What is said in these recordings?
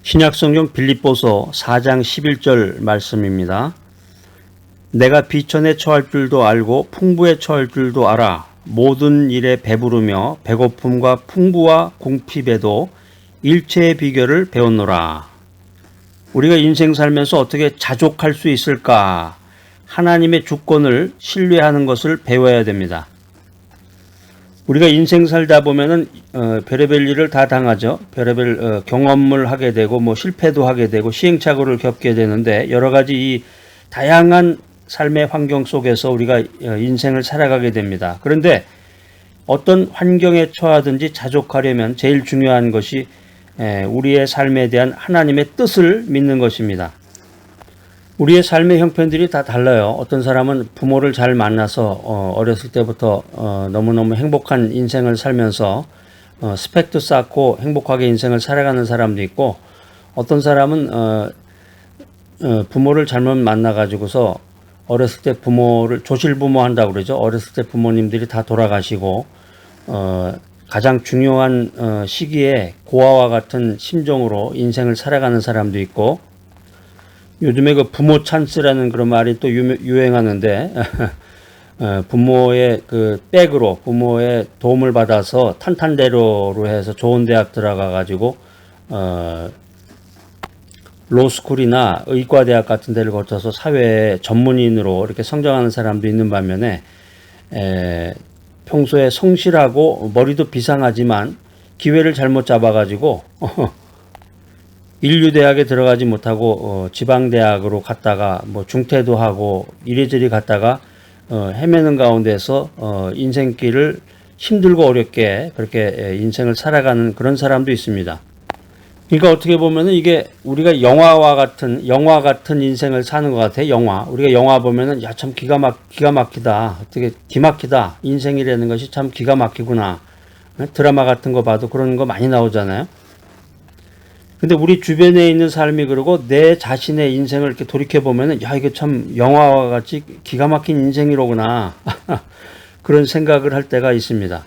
신약성경 빌립보서 4장 11절 말씀입니다. 내가 비천에 처할 줄도 알고 풍부에 처할 줄도 알아. 모든 일에 배부르며 배고픔과 풍부와 궁핍에도 일체의 비결을 배웠노라. 우리가 인생 살면서 어떻게 자족할 수 있을까? 하나님의 주권을 신뢰하는 것을 배워야 됩니다. 우리가 인생 살다 보면은 별의별 일을 다 당하죠. 별의별 경험을 하게 되고 실패도 하게 되고 시행착오를 겪게 되는데 여러 가지 이 다양한 삶의 환경 속에서 우리가 인생을 살아가게 됩니다. 그런데 어떤 환경에 처하든지 자족하려면 제일 중요한 것이 우리의 삶에 대한 하나님의 뜻을 믿는 것입니다. 우리의 삶의 형편들이 다 달라요. 어떤 사람은 부모를 잘 만나서 어렸을 때부터 너무너무 행복한 인생을 살면서 스펙도 쌓고 행복하게 인생을 살아가는 사람도 있고, 어떤 사람은 부모를 잘못 만나가지고서 어렸을 때 부모를 조실부모 한다고 그러죠. 어렸을 때 부모님들이 다 돌아가시고 가장 중요한 시기에 고아와 같은 심정으로 인생을 살아가는 사람도 있고, 요즘에 그 부모 찬스라는 그런 말이 또 유행하는데 부모의 그 백으로 부모의 도움을 받아서 탄탄대로로 해서 좋은 대학 들어가 가지고 로스쿨이나 의과대학 같은 데를 거쳐서 사회에 전문인으로 이렇게 성장하는 사람도 있는 반면에 평소에 성실하고 머리도 비상하지만 기회를 잘못 잡아가지고 인류대학에 들어가지 못하고 지방대학으로 갔다가 중퇴도 하고 이리저리 갔다가 헤매는 가운데서 인생길을 힘들고 어렵게 그렇게 인생을 살아가는 그런 사람도 있습니다. 그러니까 어떻게 보면은 이게 우리가 영화 같은 인생을 사는 것 같아요. 우리가 영화 보면은 야, 참 기가 막히다. 어떻게 기막히다. 인생이라는 것이 참 기가 막히구나. 드라마 같은 거 봐도 그런 거 많이 나오잖아요. 근데 우리 주변에 있는 삶이 그러고 내 자신의 인생을 이렇게 돌이켜 보면은 야, 이게 참 영화와 같이 기가 막힌 인생이로구나. 그런 생각을 할 때가 있습니다.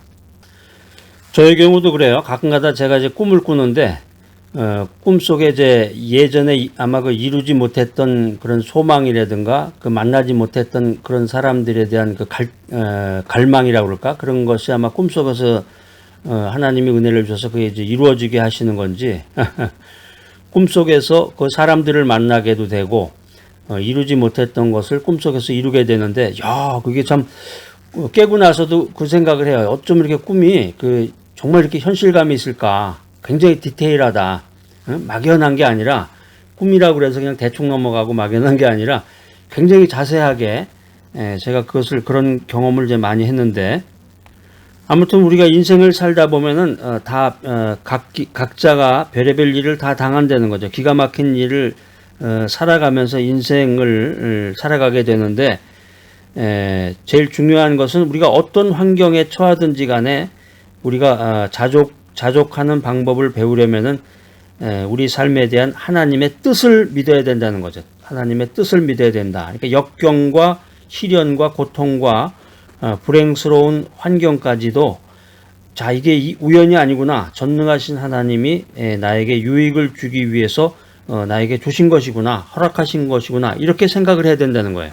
저의 경우도 그래요. 가끔가다 제가 이제 꿈을 꾸는데 꿈속에 이제 예전에 아마 그 이루지 못했던 그런 소망이라든가 그 만나지 못했던 그런 사람들에 대한 그 갈망이라고 그럴까? 그런 것이 아마 꿈속에서 하나님이 은혜를 주셔서 그게 이제 이루어지게 하시는 건지 꿈속에서 그 사람들을 만나게도 되고 이루지 못했던 것을 꿈속에서 이루게 되는데, 야, 그게 참 깨고 나서도 그 생각을 해요. 어쩜 이렇게 꿈이 정말 이렇게 현실감이 있을까? 굉장히 디테일하다. 막연한 게 아니라, 꿈이라고 그래서 그냥 대충 넘어가고 막연한 게 아니라 굉장히 자세하게 제가 그런 경험을 이제 많이 했는데, 아무튼 우리가 인생을 살다 보면은 각자가 별의별 일을 다 당한다는 거죠. 기가 막힌 일을 살아가면서 인생을 살아가게 되는데, 제일 중요한 것은 우리가 어떤 환경에 처하든지 간에 우리가 자족하는 방법을 배우려면은 우리 삶에 대한 하나님의 뜻을 믿어야 된다는 거죠. 하나님의 뜻을 믿어야 된다. 그러니까 역경과 시련과 고통과 불행스러운 환경까지도 자, 이게 우연이 아니구나. 전능하신 하나님이 나에게 유익을 주기 위해서 나에게 주신 것이구나. 허락하신 것이구나. 이렇게 생각을 해야 된다는 거예요.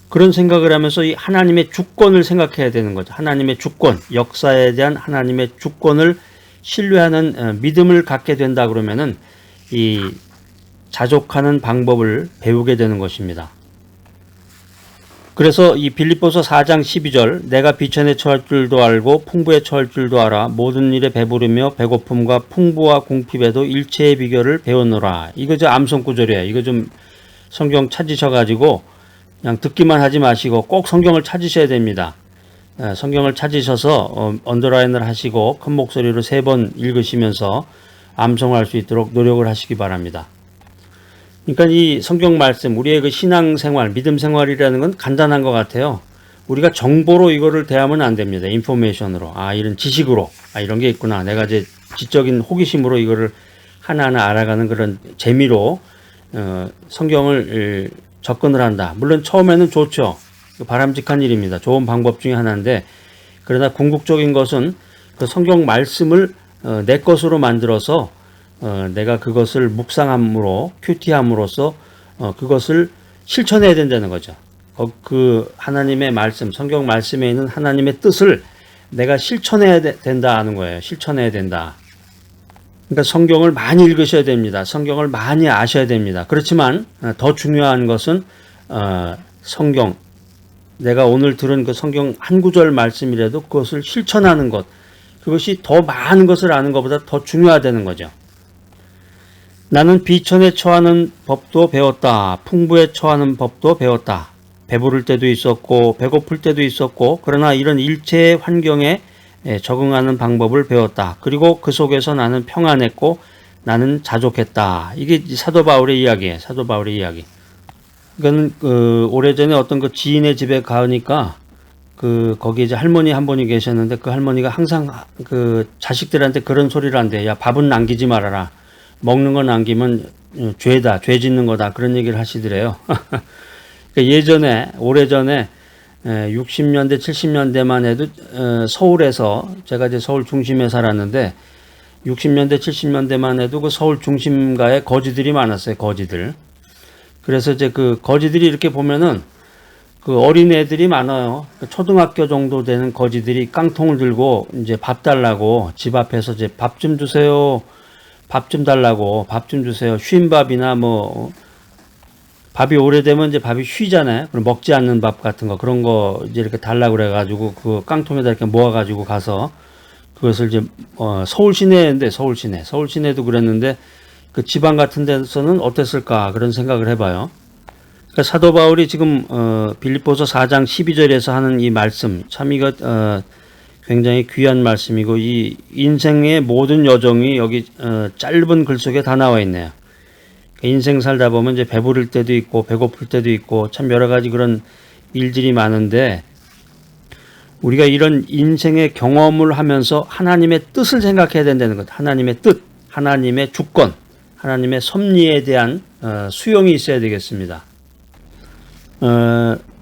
그런 생각을 하면서 이 하나님의 주권을 생각해야 되는 거죠. 하나님의 주권, 역사에 대한 하나님의 주권을 신뢰하는 믿음을 갖게 된다 그러면은 이 자족하는 방법을 배우게 되는 것입니다. 그래서 이 빌립보서 4장 12절 내가 비천에 처할 줄도 알고 풍부에 처할 줄도 알아 모든 일에 배부르며 배고픔과 풍부와 궁핍에도 일체의 비결을 배웠노라. 이거 저 암송 구절이에요. 이거 좀 성경 찾으셔가지고 그냥 듣기만 하지 마시고 꼭 성경을 찾으셔야 됩니다. 성경을 찾으셔서 언더라인을 하시고 큰 목소리로 3번 읽으시면서 암송할 수 있도록 노력을 하시기 바랍니다. 그러니까 이 성경 말씀, 우리의 그 신앙생활, 믿음 생활이라는 건 간단한 것 같아요. 우리가 정보로 이거를 대하면 안 됩니다. 인포메이션으로. 이런 지식으로. 이런 게 있구나. 내가 이제 지적인 호기심으로 이거를 하나하나 알아가는 그런 재미로 성경을 접근을 한다. 물론 처음에는 좋죠. 바람직한 일입니다. 좋은 방법 중에 하나인데, 그러나 궁극적인 것은 그 성경 말씀을 내 것으로 만들어서 내가 그것을 묵상함으로 큐티함으로써 그것을 실천해야 된다는 거죠. 그 하나님의 말씀, 성경 말씀에 있는 하나님의 뜻을 내가 실천해야 된다 하는 거예요. 실천해야 된다. 그러니까 성경을 많이 읽으셔야 됩니다. 성경을 많이 아셔야 됩니다. 그렇지만 더 중요한 것은 성경, 내가 오늘 들은 그 성경 한 구절 말씀이라도 그것을 실천하는 것, 그것이 더 많은 것을 아는 것보다 더 중요하다는 거죠. 나는 비천에 처하는 법도 배웠다. 풍부에 처하는 법도 배웠다. 배부를 때도 있었고 배고플 때도 있었고 그러나 이런 일체의 환경에 적응하는 방법을 배웠다. 그리고 그 속에서 나는 평안했고 나는 자족했다. 이게 사도 바울의 이야기예요. 사도 바울의 이야기. 이거는 오래전에 어떤 그 지인의 집에 가니까 거기 이제 할머니 한 분이 계셨는데 그 할머니가 항상 그 자식들한테 그런 소리를 한대요. 야, 밥은 남기지 말아라. 먹는 거 남기면 죄다. 죄 짓는 거다. 그런 얘기를 하시더래요. 예전에 오래전에 60년대 70년대만 해도 서울에서 제가 이제 서울 중심에 살았는데 60년대 70년대만 해도 그 서울 중심가에 거지들이 많았어요. 거지들. 그래서 이제 그 거지들이 이렇게 보면은 그 어린 애들이 많아요. 초등학교 정도 되는 거지들이 깡통을 들고 이제 밥 달라고 집 앞에서 이제 밥 좀 주세요. 밥 좀 달라고 밥 좀 주세요. 쉰 밥이나 뭐 밥이 오래되면 이제 밥이 쉬잖아요. 그럼 먹지 않는 밥 같은 거 그런 거 이제 이렇게 달라고 그래가지고 그 깡통에다 이렇게 모아가지고 가서 그것을 이제 서울 시내인데 서울 시내도 그랬는데 그 지방 같은 데서는 어땠을까 그런 생각을 해봐요. 그러니까 사도 바울이 지금 빌립보서 4장 12절에서 하는 이 말씀 참 이거 굉장히 귀한 말씀이고 이 인생의 모든 여정이 여기 짧은 글 속에 다 나와 있네요. 인생 살다 보면 이제 배부를 때도 있고 배고플 때도 있고 참 여러 가지 그런 일들이 많은데 우리가 이런 인생의 경험을 하면서 하나님의 뜻을 생각해야 된다는 것. 하나님의 뜻, 하나님의 주권, 하나님의 섭리에 대한 수용이 있어야 되겠습니다.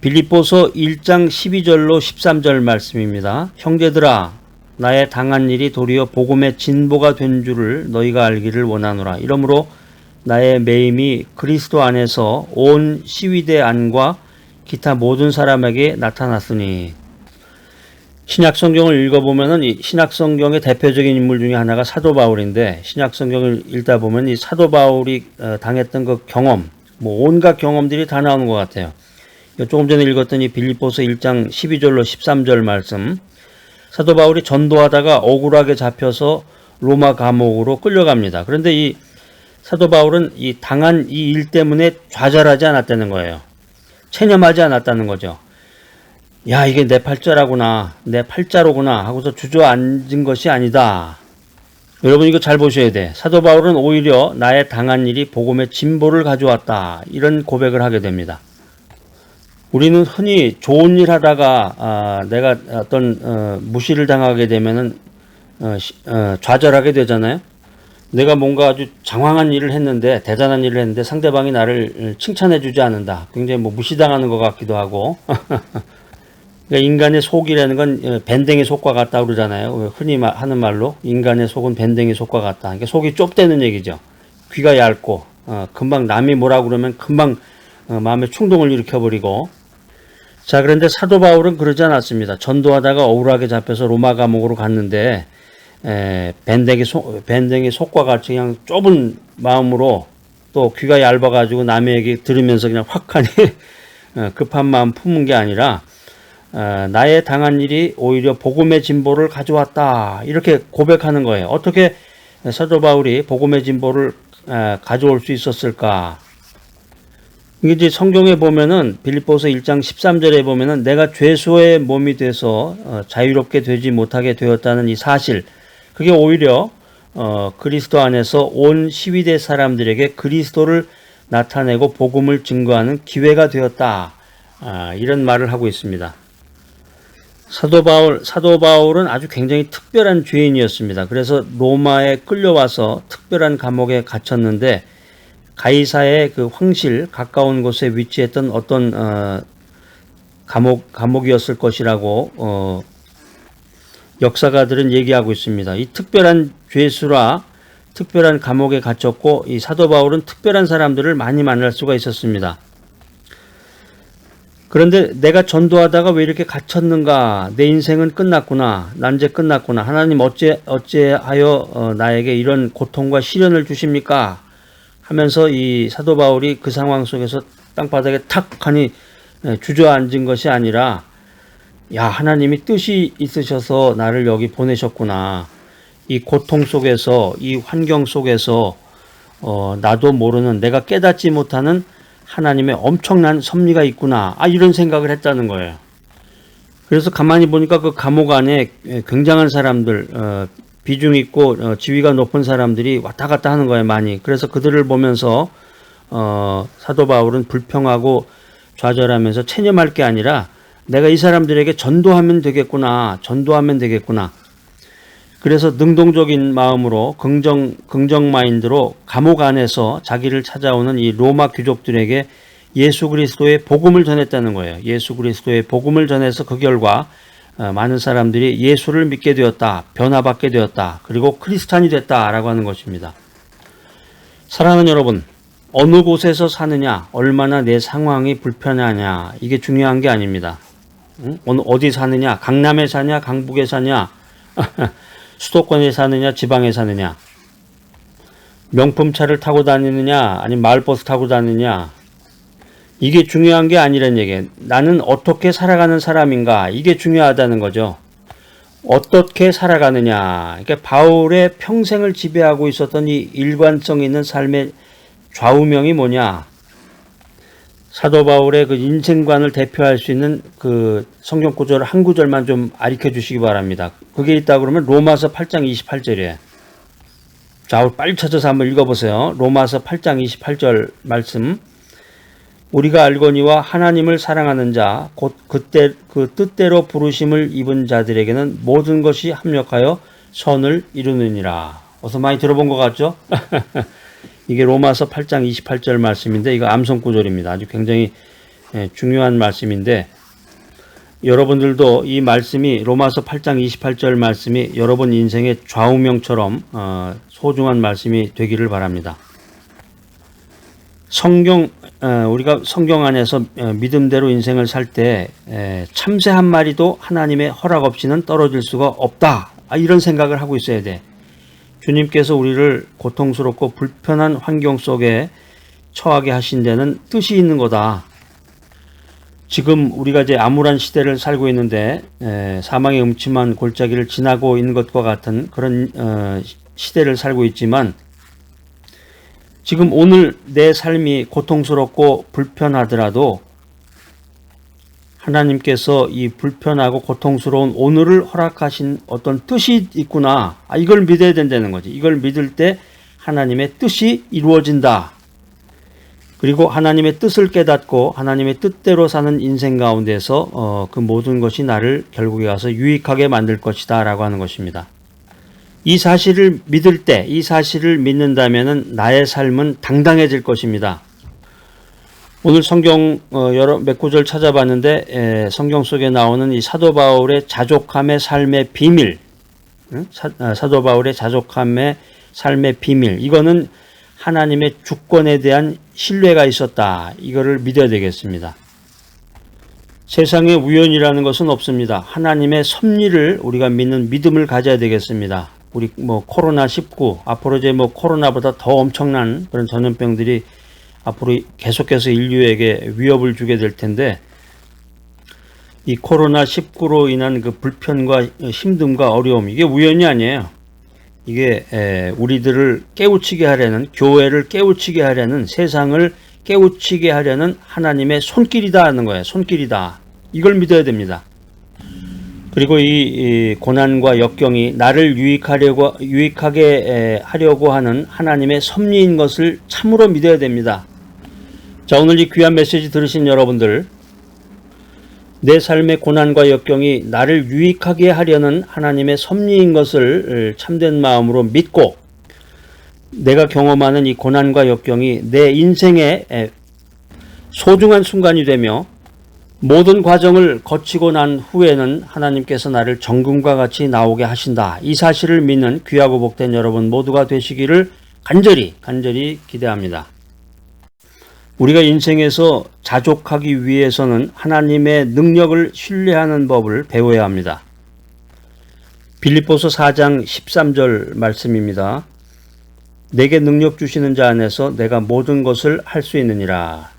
빌립보서 1장 12절로 13절 말씀입니다. 형제들아 나의 당한 일이 도리어 복음의 진보가 된 줄을 너희가 알기를 원하노라. 이러므로 나의 매임이 그리스도 안에서 온 시위대 안과 기타 모든 사람에게 나타났으니. 신약성경을 읽어보면은 이 신약성경의 대표적인 인물 중에 하나가 사도 바울인데 신약성경을 읽다 보면 이 사도 바울이 당했던 그 경험, 뭐 온갖 경험들이 다 나오는 것 같아요. 조금 전에 읽었던 이 빌립보서 1장 12절로 13절 말씀. 사도 바울이 전도하다가 억울하게 잡혀서 로마 감옥으로 끌려갑니다. 그런데 이 사도 바울은 이 당한 이 일 때문에 좌절하지 않았다는 거예요. 체념하지 않았다는 거죠. 야, 이게 내 팔자라구나, 내 팔자로구나 하고서 주저앉은 것이 아니다. 여러분 이거 잘 보셔야 돼. 사도 바울은 오히려 나의 당한 일이 복음의 진보를 가져왔다. 이런 고백을 하게 됩니다. 우리는 흔히 좋은 일 하다가 내가 어떤 무시를 당하게 되면은 좌절하게 되잖아요. 내가 뭔가 아주 장황한 일을 했는데 대단한 일을 했는데 상대방이 나를 칭찬해 주지 않는다. 굉장히 뭐 무시당하는 것 같기도 하고 그러니까 인간의 속이라는 건 밴댕이 속과 같다 그러잖아요. 흔히 하는 말로 인간의 속은 밴댕이 속과 같다. 그러니까 속이 좁다는 얘기죠. 귀가 얇고 금방 남이 뭐라 그러면 금방 마음에 충동을 일으켜버리고. 자, 그런데 사도 바울은 그러지 않았습니다. 전도하다가 억울하게 잡혀서 로마 감옥으로 갔는데 밴댕이 속과 같이 그냥 좁은 마음으로 또 귀가 얇아가지고 남의 얘기 들으면서 그냥 확하니 급한 마음 품은 게 아니라 나의 당한 일이 오히려 복음의 진보를 가져왔다. 이렇게 고백하는 거예요. 어떻게 사도 바울이 복음의 진보를 가져올 수 있었을까? 이게 이제 성경에 보면은 빌립보서 1장 13절에 보면은 내가 죄수의 몸이 돼서 자유롭게 되지 못하게 되었다는 이 사실, 그게 오히려 그리스도 안에서 온 시위대 사람들에게 그리스도를 나타내고 복음을 증거하는 기회가 되었다. 이런 말을 하고 있습니다. 사도 바울은 아주 굉장히 특별한 죄인이었습니다. 그래서 로마에 끌려와서 특별한 감옥에 갇혔는데 가이사의 그 황실 가까운 곳에 위치했던 어떤 감옥이었을 것이라고 역사가들은 얘기하고 있습니다. 이 특별한 죄수라 특별한 감옥에 갇혔고 이 사도 바울은 특별한 사람들을 많이 만날 수가 있었습니다. 그런데 내가 전도하다가 왜 이렇게 갇혔는가? 내 인생은 끝났구나. 난 이제 끝났구나. 하나님 어찌하여 나에게 이런 고통과 시련을 주십니까? 하면서 이 사도 바울이 그 상황 속에서 땅바닥에 탁 하니 주저앉은 것이 아니라, 야, 하나님이 뜻이 있으셔서 나를 여기 보내셨구나. 이 고통 속에서, 이 환경 속에서 나도 모르는, 내가 깨닫지 못하는 하나님의 엄청난 섭리가 있구나. 이런 생각을 했다는 거예요. 그래서 가만히 보니까 그 감옥 안에 굉장한 사람들, 비중 있고 지위가 높은 사람들이 왔다 갔다 하는 거예요, 많이. 그래서 그들을 보면서 사도 바울은 불평하고 좌절하면서 체념할 게 아니라, 내가 이 사람들에게 전도하면 되겠구나. 그래서 능동적인 마음으로 긍정 마인드로 감옥 안에서 자기를 찾아오는 이 로마 귀족들에게 예수 그리스도의 복음을 전했다는 거예요. 예수 그리스도의 복음을 전해서 그 결과 많은 사람들이 예수를 믿게 되었다, 변화받게 되었다, 그리고 크리스찬이 됐다라고 하는 것입니다. 사랑하는 여러분, 어느 곳에서 사느냐, 얼마나 내 상황이 불편하냐, 이게 중요한 게 아닙니다. 어디 사느냐, 강남에 사냐, 강북에 사냐, 수도권에 사느냐, 지방에 사느냐, 명품차를 타고 다니느냐, 아니면 마을버스 타고 다니느냐, 이게 중요한 게 아니란 얘기예요. 나는 어떻게 살아가는 사람인가, 이게 중요하다는 거죠. 어떻게 살아가느냐. 그러니까 바울의 평생을 지배하고 있었던 이 일관성 있는 삶의 좌우명이 뭐냐. 사도 바울의 그 인생관을 대표할 수 있는 그 성경 구절 한 구절만 좀 알려 주시기 바랍니다. 그게 있다 그러면 로마서 8장 28절이에요. 자, 빨리 찾아서 한번 읽어보세요. 로마서 8장 28절 말씀. 우리가 알거니와 하나님을 사랑하는 자, 곧 그때 그 뜻대로 부르심을 입은 자들에게는 모든 것이 합력하여 선을 이루느니라. 어서 많이 들어본 것 같죠? 이게 로마서 8장 28절 말씀인데, 이거 암송 구절입니다. 아주 굉장히 중요한 말씀인데, 여러분들도 이 말씀이, 로마서 8장 28절 말씀이 여러분 인생의 좌우명처럼 소중한 말씀이 되기를 바랍니다. 우리가 성경 안에서 믿음대로 인생을 살 때 참새 한 마리도 하나님의 허락 없이는 떨어질 수가 없다. 이런 생각을 하고 있어야 돼. 주님께서 우리를 고통스럽고 불편한 환경 속에 처하게 하신 데는 뜻이 있는 거다. 지금 우리가 이제 암울한 시대를 살고 있는데 사망의 음침한 골짜기를 지나고 있는 것과 같은 그런 시대를 살고 있지만, 지금 오늘 내 삶이 고통스럽고 불편하더라도 하나님께서 이 불편하고 고통스러운 오늘을 허락하신 어떤 뜻이 있구나. 이걸 믿어야 된다는 거지. 이걸 믿을 때 하나님의 뜻이 이루어진다. 그리고 하나님의 뜻을 깨닫고 하나님의 뜻대로 사는 인생 가운데서 그 모든 것이 나를 결국에 가서 유익하게 만들 것이다 라고 하는 것입니다. 이 사실을 믿을 때, 이 사실을 믿는다면 나의 삶은 당당해질 것입니다. 오늘 성경 여러 몇 구절 찾아봤는데 성경 속에 나오는 이 사도 바울의 자족함의 삶의 비밀, 사도 바울의 자족함의 삶의 비밀, 이거는 하나님의 주권에 대한 신뢰가 있었다. 이거를 믿어야 되겠습니다. 세상에 우연이라는 것은 없습니다. 하나님의 섭리를 우리가 믿는 믿음을 가져야 되겠습니다. 우리 코로나19, 앞으로 이제 코로나보다 더 엄청난 그런 전염병들이 앞으로 계속해서 인류에게 위협을 주게 될 텐데, 이 코로나19로 인한 그 불편과 힘듦과 어려움, 이게 우연이 아니에요. 이게 우리들을 깨우치게 하려는, 교회를 깨우치게 하려는, 세상을 깨우치게 하려는 하나님의 손길이다 하는 거예요. 손길이다. 이걸 믿어야 됩니다. 그리고 이 고난과 역경이 나를 유익하게 하려고 하는 하나님의 섭리인 것을 참으로 믿어야 됩니다. 자, 오늘 이 귀한 메시지 들으신 여러분들, 내 삶의 고난과 역경이 나를 유익하게 하려는 하나님의 섭리인 것을 참된 마음으로 믿고, 내가 경험하는 이 고난과 역경이 내 인생의 소중한 순간이 되며 모든 과정을 거치고 난 후에는 하나님께서 나를 정금과 같이 나오게 하신다. 이 사실을 믿는 귀하고 복된 여러분 모두가 되시기를 간절히 기대합니다. 우리가 인생에서 자족하기 위해서는 하나님의 능력을 신뢰하는 법을 배워야 합니다. 빌립보서 4장 13절 말씀입니다. 내게 능력 주시는 자 안에서 내가 모든 것을 할 수 있느니라.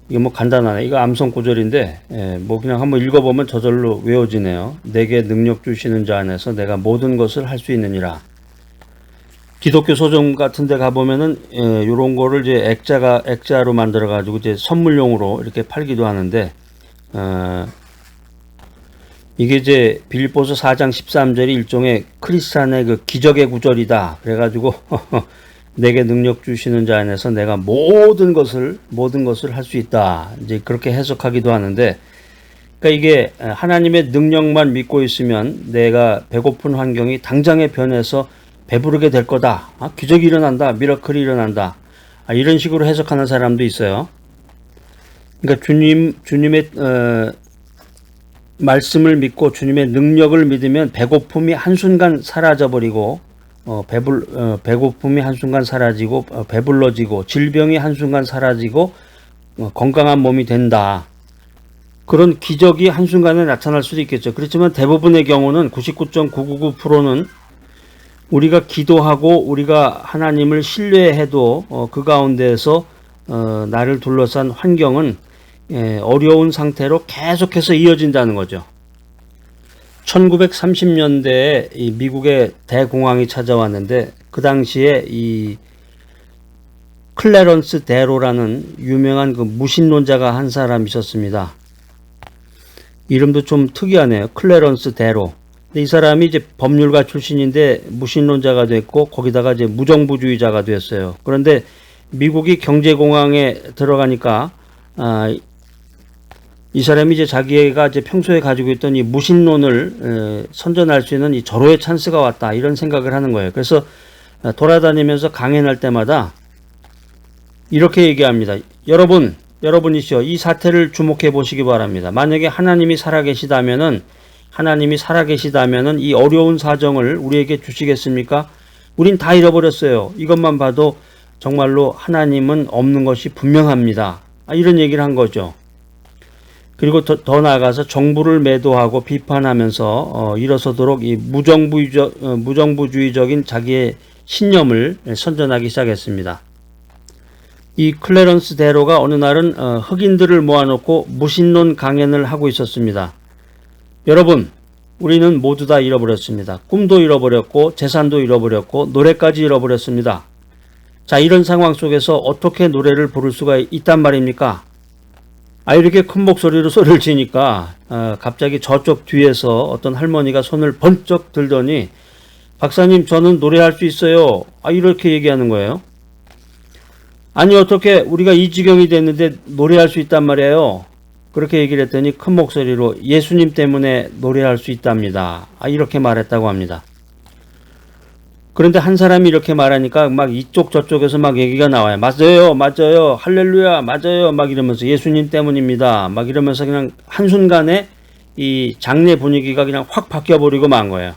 이게 뭐 간단하네. 이거 암송 구절인데 뭐 그냥 한번 읽어보면 저절로 외워지네요. 내게 능력 주시는 자 안에서 내가 모든 것을 할 수 있느니라. 기독교 서점 같은 데 가보면은 요런 거를 이제 액자로 만들어 가지고 이제 선물용으로 이렇게 팔기도 하는데 이게 이제 빌립보서 4장 13절이 일종의 크리스찬의 그 기적의 구절이다. 그래 가지고 내게 능력 주시는 자 안에서 내가 모든 것을 할 수 있다. 이제 그렇게 해석하기도 하는데, 그러니까 이게 하나님의 능력만 믿고 있으면 내가 배고픈 환경이 당장에 변해서 배부르게 될 거다. 기적이 일어난다. 미러클이 일어난다. 이런 식으로 해석하는 사람도 있어요. 그러니까 주님의 말씀을 믿고 주님의 능력을 믿으면 배고픔이 한순간 사라져버리고 배고픔이 한순간 사라지고 배불러지고 질병이 한순간 사라지고 건강한 몸이 된다. 그런 기적이 한순간에 나타날 수도 있겠죠. 그렇지만 대부분의 경우는 99.999%는 우리가 기도하고 우리가 하나님을 신뢰해도 그 가운데에서 나를 둘러싼 환경은 어려운 상태로 계속해서 이어진다는 거죠. 1930년대에 이 미국의 대공황이 찾아왔는데 그 당시에 이 클래런스 대로라는 유명한 그 무신론자가 한 사람 있었습니다. 이름도 좀 특이하네요. 클래런스 대로. 근데 이 사람이 이제 법률가 출신인데 무신론자가 됐고 거기다가 이제 무정부주의자가 됐어요. 그런데 미국이 경제공황에 들어가니까 이 사람이 이제 자기가 이제 평소에 가지고 있던 이 무신론을 선전할 수 있는 이 절호의 찬스가 왔다. 이런 생각을 하는 거예요. 그래서 돌아다니면서 강연할 때마다 이렇게 얘기합니다. 여러분이시여 이 사태를 주목해 보시기 바랍니다. 만약에 하나님이 살아계시다면은 이 어려운 사정을 우리에게 주시겠습니까? 우린 다 잃어버렸어요. 이것만 봐도 정말로 하나님은 없는 것이 분명합니다. 이런 얘기를 한 거죠. 그리고 더 나아가서 정부를 매도하고 비판하면서 일어서도록 이 무정부주의적인 자기의 신념을 선전하기 시작했습니다. 이 클래런스 대로가 어느 날은 흑인들을 모아놓고 무신론 강연을 하고 있었습니다. 여러분, 우리는 모두 다 잃어버렸습니다. 꿈도 잃어버렸고 재산도 잃어버렸고 노래까지 잃어버렸습니다. 자, 이런 상황 속에서 어떻게 노래를 부를 수가 있단 말입니까? 이렇게 큰 목소리로 소리를 지니까 갑자기 저쪽 뒤에서 어떤 할머니가 손을 번쩍 들더니 박사님 저는 노래할 수 있어요. 이렇게 얘기하는 거예요. 아니 어떻게 우리가 이 지경이 됐는데 노래할 수 있단 말이에요. 그렇게 얘기를 했더니 큰 목소리로 예수님 때문에 노래할 수 있답니다. 이렇게 말했다고 합니다. 그런데 한 사람이 이렇게 말하니까 막 이쪽 저쪽에서 막 얘기가 나와요. 맞아요, 할렐루야, 맞아요, 막 이러면서 예수님 때문입니다. 막 이러면서 그냥 한순간에 이 장례 분위기가 그냥 확 바뀌어버리고 만 거예요.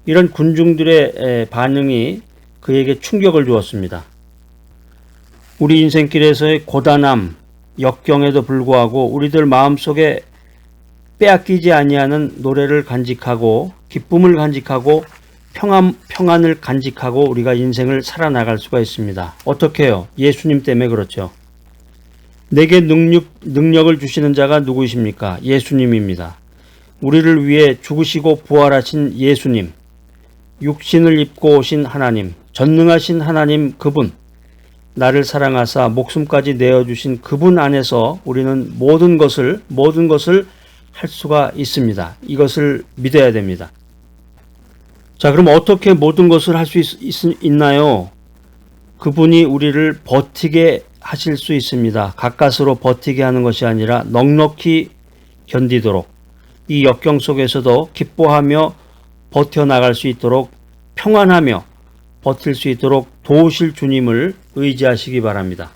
이런 군중들의 반응이 그에게 충격을 주었습니다. 우리 인생길에서의 고단함, 역경에도 불구하고 우리들 마음속에 빼앗기지 아니하는 노래를 간직하고 기쁨을 간직하고 평안을 간직하고 우리가 인생을 살아나갈 수가 있습니다. 어떻게 해요? 예수님 때문에 그렇죠. 내게 능력을 주시는 자가 누구이십니까? 예수님입니다. 우리를 위해 죽으시고 부활하신 예수님, 육신을 입고 오신 하나님, 전능하신 하나님 그분, 나를 사랑하사 목숨까지 내어주신 그분 안에서 우리는 모든 것을 할 수가 있습니다. 이것을 믿어야 됩니다. 자, 그럼 어떻게 모든 것을 할 수 있나요? 그분이 우리를 버티게 하실 수 있습니다. 가까스로 버티게 하는 것이 아니라 넉넉히 견디도록 이 역경 속에서도 기뻐하며 버텨나갈 수 있도록 평안하며 버틸 수 있도록 도우실 주님을 의지하시기 바랍니다.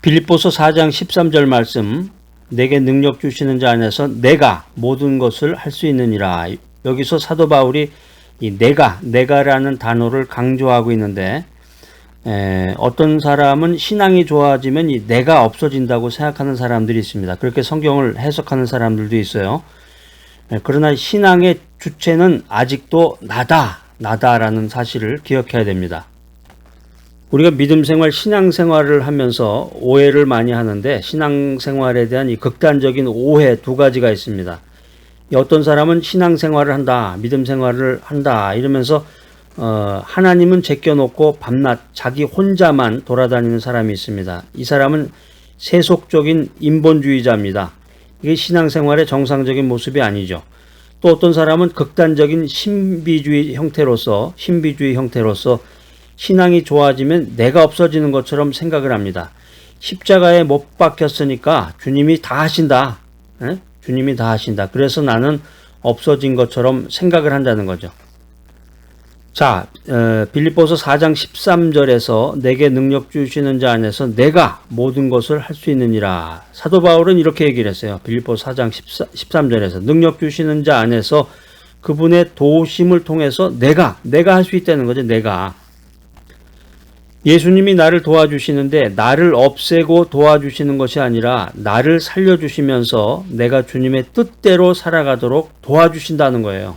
빌립보서 4장 13절 말씀 내게 능력 주시는 자 안에서 내가 모든 것을 할 수 있느니라. 여기서 사도 바울이 이 내가라는 단어를 강조하고 있는데, 어떤 사람은 신앙이 좋아지면 이 내가 없어진다고 생각하는 사람들이 있습니다. 그렇게 성경을 해석하는 사람들도 있어요. 그러나 신앙의 주체는 아직도 나다라는 사실을 기억해야 됩니다. 우리가 믿음생활, 신앙생활을 하면서 오해를 많이 하는데, 신앙생활에 대한 이 극단적인 오해 두 가지가 있습니다. 어떤 사람은 신앙생활을 한다, 믿음생활을 한다 이러면서 하나님은 제껴놓고 밤낮 자기 혼자만 돌아다니는 사람이 있습니다. 이 사람은 세속적인 인본주의자입니다. 이게 신앙생활의 정상적인 모습이 아니죠. 또 어떤 사람은 극단적인 신비주의 형태로서 신앙이 좋아지면 내가 없어지는 것처럼 생각을 합니다. 십자가에 못 박혔으니까 주님이 다 하신다. 주님이 다 하신다. 그래서 나는 없어진 것처럼 생각을 한다는 거죠. 자, 빌립보서 4장 13절에서 내게 능력 주시는 자 안에서 내가 모든 것을 할 수 있느니라. 사도 바울은 이렇게 얘기를 했어요. 빌립보서 4장 13절에서 능력 주시는 자 안에서 그분의 도우심을 통해서 내가 할 수 있다는 거죠. 내가. 예수님이 나를 도와주시는데 나를 없애고 도와주시는 것이 아니라 나를 살려주시면서 내가 주님의 뜻대로 살아가도록 도와주신다는 거예요.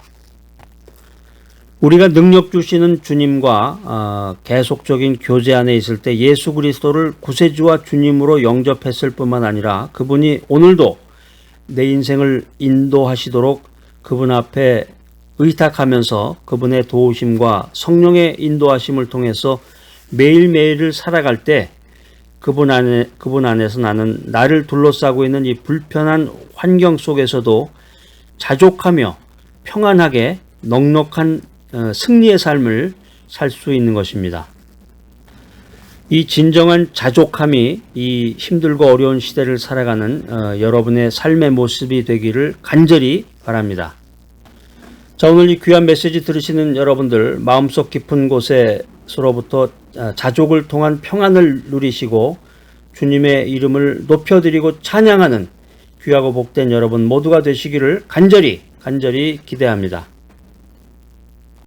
우리가 능력 주시는 주님과 계속적인 교제 안에 있을 때 예수 그리스도를 구세주와 주님으로 영접했을 뿐만 아니라 그분이 오늘도 내 인생을 인도하시도록 그분 앞에 의탁하면서 그분의 도우심과 성령의 인도하심을 통해서 매일매일을 살아갈 때 그분 안에서 나는 나를 둘러싸고 있는 이 불편한 환경 속에서도 자족하며 평안하게 넉넉한 승리의 삶을 살 수 있는 것입니다. 이 진정한 자족함이 이 힘들고 어려운 시대를 살아가는 여러분의 삶의 모습이 되기를 간절히 바랍니다. 자, 오늘 이 귀한 메시지 들으시는 여러분들 마음속 깊은 곳에서로부터 자족을 통한 평안을 누리시고 주님의 이름을 높여드리고 찬양하는 귀하고 복된 여러분 모두가 되시기를 간절히 기대합니다.